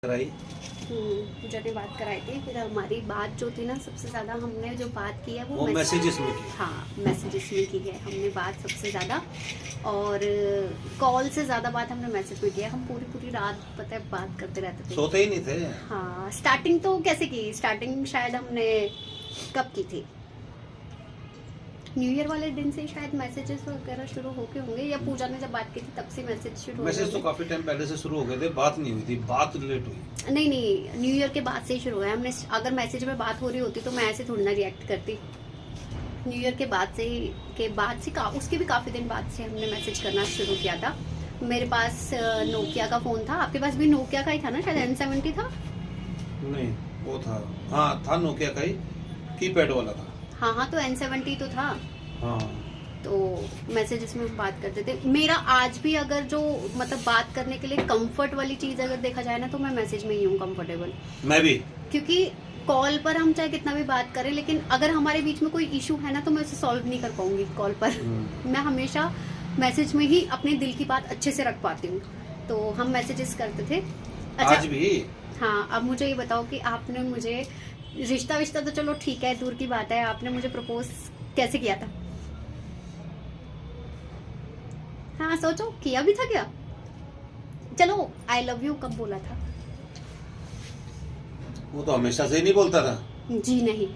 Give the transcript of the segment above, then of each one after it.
कराई। पूजा ने बात कराई थी। फिर हमारी बात जो थी ना, सबसे ज्यादा हमने जो बात की है वो मैसेजेस में की। हाँ, मैसेजेस में की है हमने बात सबसे ज्यादा। और कॉल से ज्यादा बात हमने मैसेज में की है। हम पूरी पूरी रात पता है बात करते रहते थे, सोते ही नहीं थे। हाँ, स्टार्टिंग तो कैसे की, स्टार्टिंग शायद हमने कब की थी, न्यू ईयर वाले दिन से शायद मैसेजेस वगैरह शुरू होके होंगे, या पूजा ने जब बात की थी तब से मैसेज शुरू हो गए। मैसेज तो काफी टाइम पहले से शुरू हो गए थे, बात नहीं हुई थी, बात लेट हुई। नहीं नहीं, न्यू ईयर के बाद से ही शुरू हुआ है। हमने अगर मैसेज में बात हो रही होती तो मैं ऐसे थोड़ी ना रिएक्ट करती। न्यू ईयर के बाद से उसके भी काफी दिन बाद से हमने मैसेज करना शुरू किया था। मेरे पास नोकिया का फोन था, आपके पास भी नोकिया का ही था ना, शायद N70 था। नहीं, वो था, हाँ था, नोकिया का ही कीपैड वाला था। हाँ हाँ, तो N70 तो था। हाँ, तो मैसेजेस में हम बात करते थे। मेरा आज भी अगर जो मतलब बात करने के लिए कंफर्ट वाली चीज अगर देखा जाए ना, तो मैं मैसेज में ही हूँ कंफर्टेबल। मैं भी, क्योंकि कॉल पर हम चाहे कितना भी बात करें, लेकिन अगर हमारे बीच में कोई इशू है ना, तो मैं उसे सॉल्व नहीं कर पाऊंगी कॉल पर। मैं हमेशा मैसेज में ही अपने दिल की बात अच्छे से रख पाती हूँ। तो हम मैसेजेस करते थे। अच्छा, आज भी। हाँ, अब मुझे ये बताओ कि आपने मुझे, रिश्ता तो चलो ठीक है, दूर की बात है, आपने मुझे प्रपोज कैसे किया था? हाँ, सोचो, किया भी था क्या? चलो, आई लव यू कब बोला था? वो तो हमेशा से ही नहीं बोलता था। जी नहीं,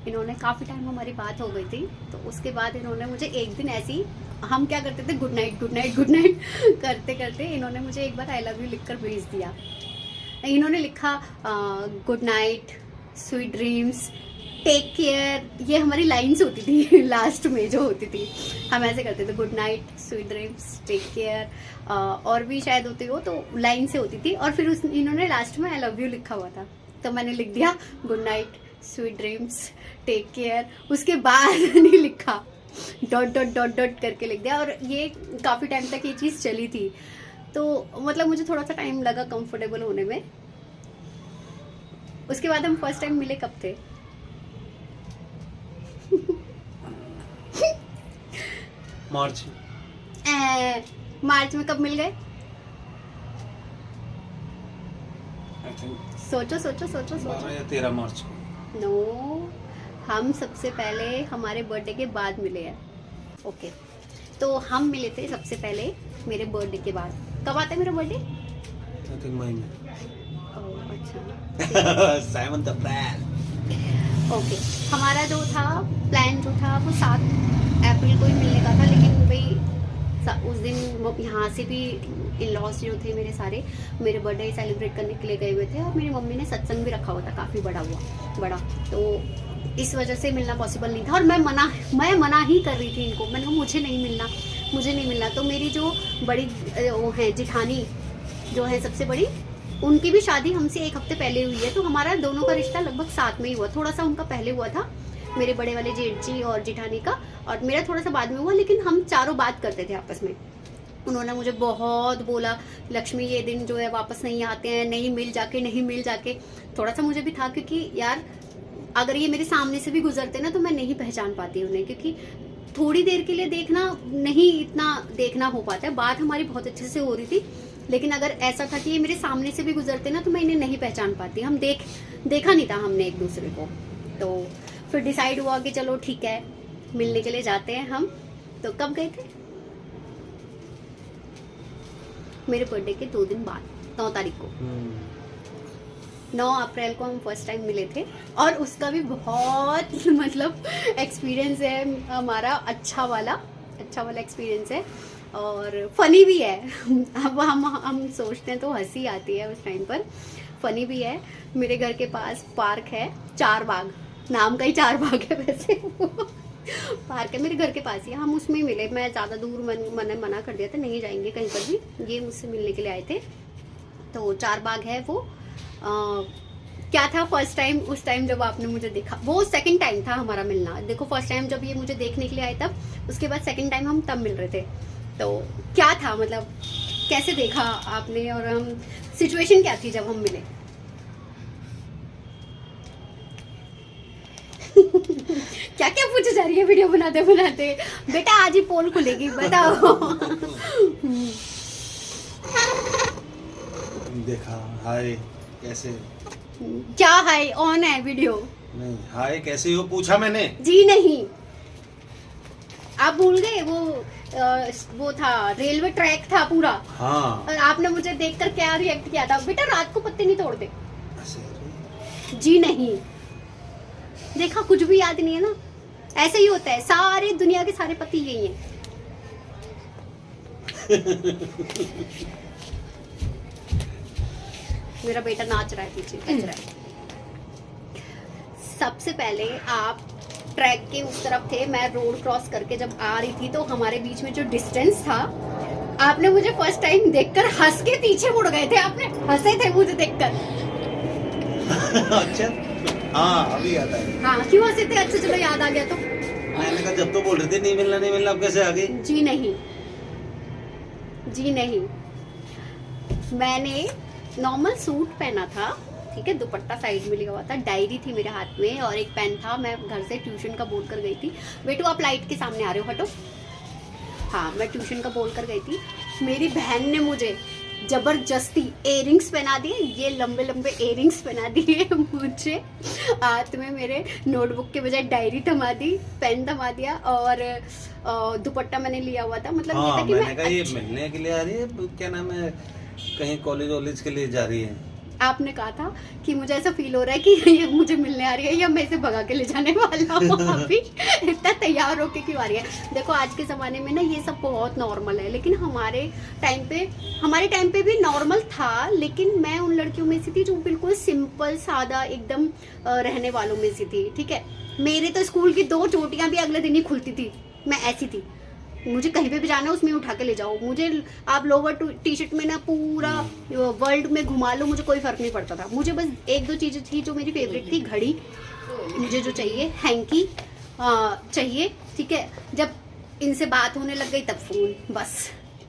इन्होंने काफी टाइम हमारी बात हो गई थी, तो उसके बाद इन्होंने मुझे एक दिन ऐसी, हम क्या करते थे, good night good night good night करते करते इन्होंने मुझे एक बार आई लव यू लिखकर भेज दिया। इन्होंने लिखा good night, sweet dreams, take care, ये हमारी लाइंस होती थी लास्ट में जो होती थी। हम ऐसे करते थे, good night, sweet dreams, take care, और भी शायद होती हो, तो लाइन से होती थी। और फिर इन्होंने लास्ट में आई लव यू लिखा हुआ था, तो मैंने लिख दिया good night, sweet dreams, take care. उसके बाद नहीं लिखा, डॉट डॉट डॉट डॉट करके लिख दिया। और ये काफ़ी टाइम तक ये चीज़ चली थी। तो मतलब मुझे थोड़ा सा टाइम लगा कंफर्टेबल होने में। उसके बाद हम फर्स्ट टाइम मिले कब थे? मार्च। मार्च में कब मिल गए? सोचो सोचो सोचो सोचो। 12 या 13 मार्च को। नो, हम सबसे पहले हमारे बर्थडे के बाद मिले हैं। ओके, तो हम मिले थे सबसे पहले मेरे बर्थडे के बाद। कब आता है मेरा बर्थडे? आई थिंक मई में। ओह अच्छा। 7 अप्रैल। ओके, हमारा जो था प्लान जो था वो 7 अप्रैल को ही मिलने का था, लेकिन भाई उस दिन यहाँ से भी इन लॉज जो थे मेरे सारे, मेरे बर्थडे सेलिब्रेट करने के लिए गए हुए थे, और मेरी मम्मी ने सत्संग भी रखा हुआ था, काफ़ी बड़ा, तो इस वजह से मिलना पॉसिबल नहीं था। और मैं मना ही कर रही थी इनको। मैंने कहा मुझे नहीं मिलना। तो मेरी जो बड़ी वो है जिठानी जो है सबसे बड़ी, उनकी भी शादी हमसे 1 हफ्ते पहले हुई है, तो हमारा दोनों का रिश्ता लगभग साथ में ही हुआ। थोड़ा सा उनका पहले हुआ था, मेरे बड़े वाले जेठ जी और जिठानी का, और मेरा थोड़ा सा बाद में हुआ, लेकिन हम चारों बात करते थे आपस में। उन्होंने मुझे बहुत बोला, लक्ष्मी ये दिन जो है वापस नहीं आते हैं, नहीं मिल जाके। थोड़ा सा मुझे भी था, क्योंकि यार अगर ये मेरे सामने से भी गुजरते ना, तो मैं नहीं पहचान पाती उन्हें, क्योंकि थोड़ी देर के लिए देखना नहीं, इतना देखना हो पाता है। बात हमारी बहुत अच्छे से हो रही थी, लेकिन अगर ऐसा था कि ये मेरे सामने से भी गुजरते ना, तो मैं इन्हें नहीं पहचान पाती। हम देखा नहीं था हमने एक दूसरे को। तो फिर डिसाइड हुआ कि चलो ठीक है, मिलने के लिए जाते हैं हम। तो कब गए थे? मेरे बर्थडे के 2 दिन बाद, 9 तारीख को, 9 अप्रैल को हम फर्स्ट टाइम मिले थे। और उसका भी बहुत मतलब एक्सपीरियंस है हमारा, अच्छा वाला एक्सपीरियंस है, और फनी भी है। अब हम सोचते हैं तो हंसी आती है उस टाइम पर, फनी भी है। मेरे घर के पास पार्क है, 4 बाग, नाम का ही 4 बाग है वैसे वो पार्क है मेरे घर के पास ही, हम उसमें ही मिले। मैं ज़्यादा दूर मैंने मना कर दिया था, नहीं जाएंगे कहीं पर भी, ये मुझसे मिलने के लिए आए थे। तो 4 बाग है वो। क्या था फर्स्ट टाइम, उस टाइम जब आपने मुझे देखा, वो सेकंड टाइम था हमारा मिलना। देखो, फर्स्ट टाइम जब ये मुझे देखने के लिए आए तब, उसके बाद सेकंड टाइम हम तब मिल रहे थे। तो क्या था, मतलब कैसे देखा आपने, और हम सिचुएशन क्या थी जब हम मिले? क्या क्या पूछे जा रही है वीडियो बनाते बेटा? आज ही पोल खुलेगी, बताओ। देखा, हाय, कैसे? क्या हाय ऑन है वीडियो? नहीं, हाय कैसे हो पूछा मैंने। जी नहीं, आप भूल गए वो था रेलवे ट्रैक था पूरा। हाँ। और आपने मुझे देखकर क्या रिएक्ट किया था? बेटा रात को पत्ते नहीं तोड़ते। ऐसे जी नहीं, देखा कुछ भी याद नहीं है ना, ऐसे ही होता है, सारे दुनिया के सारे पति यही हैं। मेरा बेटा नाच रहा है पीछे, नच रहा है। सबसे पहले आप ट्रैक के उस तरफ थे, मैं रोड क्रॉस करके जब आ रही थी तो हमारे बीच में जो डिस्टेंस था, आपने मुझे फर्स्ट टाइम देखकर हंस के पीछे मुड़ गए थे, आपने हंसे थे मुझे देखकर। अच्छा, हाँ अभी याद आया। हाँ क्यों हंसे थे? अच्छा चलो याद आ गया तो। मैंने कहा जब तो बोल रहे थे नहीं मिलना, अब कैसे आ गई? जी नहीं, जी नहीं, मैंने नॉर्मल सूट पहना था, ठीक है, दुपट्टा साइड में लिया हुआ था, डायरी थी मेरे हाथ में और एक पेन था। मैं घर से ट्यूशन का बोल कर गई थी। बेटू आप लाइट के सामने आ रहे हो, हटो। हाँ मैं ट्यूशन का बोल कर गई थी। मेरी बहन ने मुझे जबरदस्ती इयरिंग्स पहना दिए, ये लंबे लंबे इयरिंग्स पहना दिए मुझे। हाथ में मेरे नोटबुक के बजाय डायरी थमा दी, पेन थमा दिया और दुपट्टा मैंने लिया हुआ था। मतलब हाँ, ये था कि मैंने कहा ये मिलने के लिए आ रही है, क्या नाम है, कहीं कॉलेज के लिए जा रही है। आपने कहा था कि मुझे ऐसा फील हो रहा है कि ये मुझे मिलने आ रही है या मैं इसे भगा के ले जाने वाला हूँ। अभी इतना तैयार होके क्यों आ रही है? देखो आज के ज़माने में ना ये सब बहुत नॉर्मल है, लेकिन हमारे टाइम पे भी नॉर्मल था, लेकिन मैं उन लड़कियों में से थी जो बिल्कुल सिंपल सादा एकदम रहने वालों में से थी, ठीक है। मेरे तो स्कूल की 2 चोटियाँ भी अगले दिन ही खुलती थी, मैं ऐसी थी। मुझे कहीं पे भी जाना है उसमें उठा के ले जाओ, मुझे आप लोअर टी शर्ट में ना पूरा वर्ल्ड में घुमा लो, मुझे कोई फर्क नहीं पड़ता था। मुझे बस 1-2 चीजें थी जो मेरी फेवरेट थी, घड़ी मुझे जो चाहिए, हैंकी चाहिए, ठीक है। जब इनसे बात होने लग गई तब फोन, बस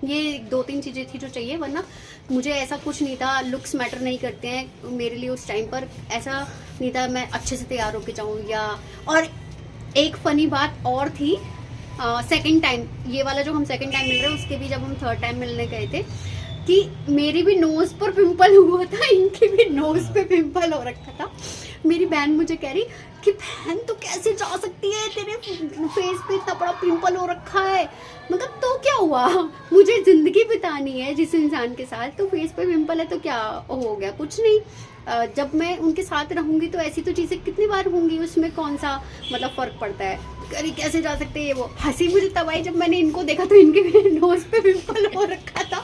ये 2-3 चीजें थी जो चाहिए, वरना मुझे ऐसा कुछ नहीं था। लुक्स मैटर नहीं करते हैं मेरे लिए उस टाइम पर, ऐसा नहीं था मैं अच्छे से तैयार होके जाऊँ या। और एक फनी बात और थी, सेकंड टाइम, ये वाला जो हम सेकंड टाइम मिल रहे हैं उसके भी जब हम थर्ड टाइम मिलने गए थे, कि मेरी भी नोज पर पिंपल हुआ था, इनकी भी नोज पे पिंपल हो रखा था। मेरी बहन मुझे कह रही कि बहन तो कैसे जा सकती है, तेरे फेस पे इतना बड़ा पिंपल हो रखा है। मतलब तो क्या हुआ, मुझे जिंदगी बितानी है जिस इंसान के साथ, तो फेस पे पिंपल है तो क्या हो गया? कुछ नहीं। जब मैं उनके साथ रहूंगी तो ऐसी तो चीजें कितनी बार होंगी, उसमें कौन सा मतलब फर्क पड़ता है। अरे कैसे जा सकते हैं ये वो। हंसी मुझे तब आई जब मैंने इनको देखा तो इनके नोज पे पिंपल हो रखा था।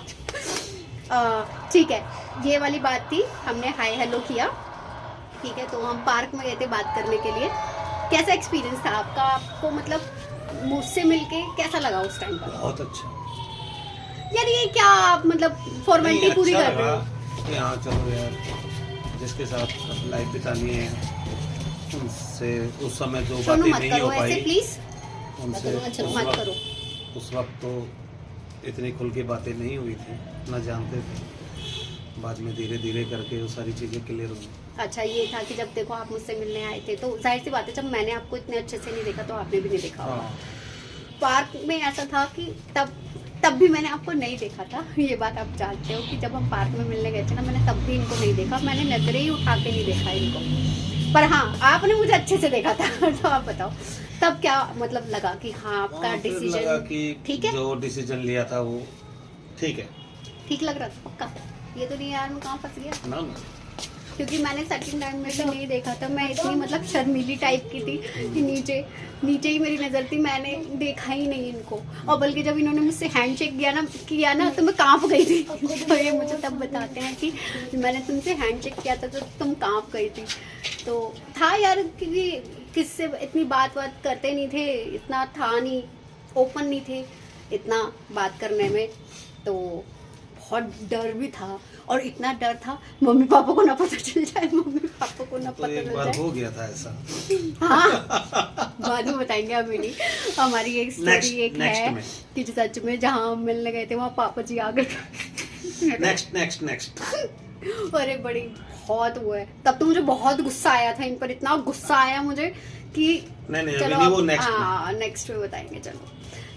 ठीक है, ये वाली बात थी, हमने हाय हेलो किया, ठीक है। तो हम पार्क में गए थे बात करने के लिए। कैसा एक्सपीरियंस था आपका? आपको मतलब मुझसे मिलके कैसा लगा उस टाइम पर? बहुत अच्छा यार ये क्या आप मतलब फॉर्मेलिटी पूरी कर रहे हो? हाँ चलो यार, जिसके साथ लाइफ बितानी है उनसे उस समय जो बातें नहीं हो पाई, प्लीज उनसे मत करो। उस वक्त तो इतनी खुल के बातें नहीं हुई थी, ना जानते थे। बाद में धीरे धीरे करके वो सारी चीज़ें क्लियर हुई। अच्छा ये था कि जब देखो आप मुझसे मिलने आए थे तो जाहिर सी बात है, जब मैंने आपको इतने अच्छे से नहीं देखा तो आपने भी नहीं देखा होगा। हाँ। पार्क में ऐसा था कि तब भी मैंने आपको नहीं देखा था, ये बात आप जानते हो कि जब हम पार्क में मिलने गए थे ना, मैंने तब भी इनको नहीं देखा, मैंने नजरें ही उठा के नहीं देखा इनको। पर हाँ आपने मुझे अच्छे से देखा था। तो आप बताओ तब क्या मतलब लगा कि हाँ आपका डिसीजन ठीक है, जो डिसीजन लिया था वो ठीक है, ठीक लग रहा था पक्का? ये तो नहीं यार मैं कहाँ फंस गया ना? क्योंकि मैंने सेकंड टाइम में भी नहीं देखा था, मैं इतनी मतलब शर्मीली टाइप की थी कि नीचे ही मेरी नज़र थी, मैंने देखा ही नहीं इनको। और बल्कि जब इन्होंने मुझसे हैंडशेक किया ना तो मैं कांप गई थी। तो ये मुझे तब बताते हैं कि मैंने तुमसे हैंडशेक किया था तो तुम कांप गई थी। तो था यार, क्योंकि किससे इतनी बात करते नहीं थे, इतना था नहीं, ओपन नहीं थे इतना बात करने में, तो बहुत डर भी था। और इतना डर था मम्मी पापा को ना पता चल जाए, मम्मी पापा को ना तो पता एक चल बार जाए। हो गया था ऐसा। हाँ बाद में बताएंगे, अभी नहीं। हमारी एक स्टोरी एक next है में। कि सच में जहाँ हम मिलने गए थे वहाँ पापा जी आ गए। नेक्स्ट। अरे बड़ी बहुत वो है, तब तो मुझे बहुत गुस्सा आया था इन पर, इतना गुस्सा आया मुझे कि नहीं चलो अभी नहीं, वो नेक्स्ट में बताएंगे। चलो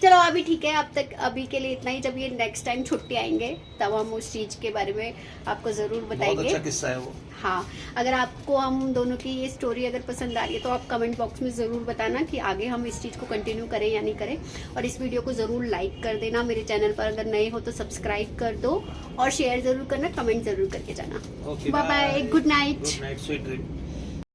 चलो अभी ठीक है, अब तक अभी के लिए इतना ही। जब ये नेक्स्ट टाइम छुट्टी आएंगे तब हम उस चीज़ के बारे में आपको ज़रूर बहुत बताएंगे। अच्छा किस्सा है वो। हाँ, अगर आपको हम दोनों की ये स्टोरी अगर पसंद आ रही है तो आप कमेंट बॉक्स में ज़रूर बताना कि आगे हम इस चीज़ को कंटिन्यू करें या नहीं करें। और इस वीडियो को ज़रूर लाइक कर देना, मेरे चैनल पर अगर नए हो तो सब्सक्राइब कर दो और शेयर ज़रूर करना, कमेंट ज़रूर करके जाना। Okay, bye bye, good night. Good night, sweet dream.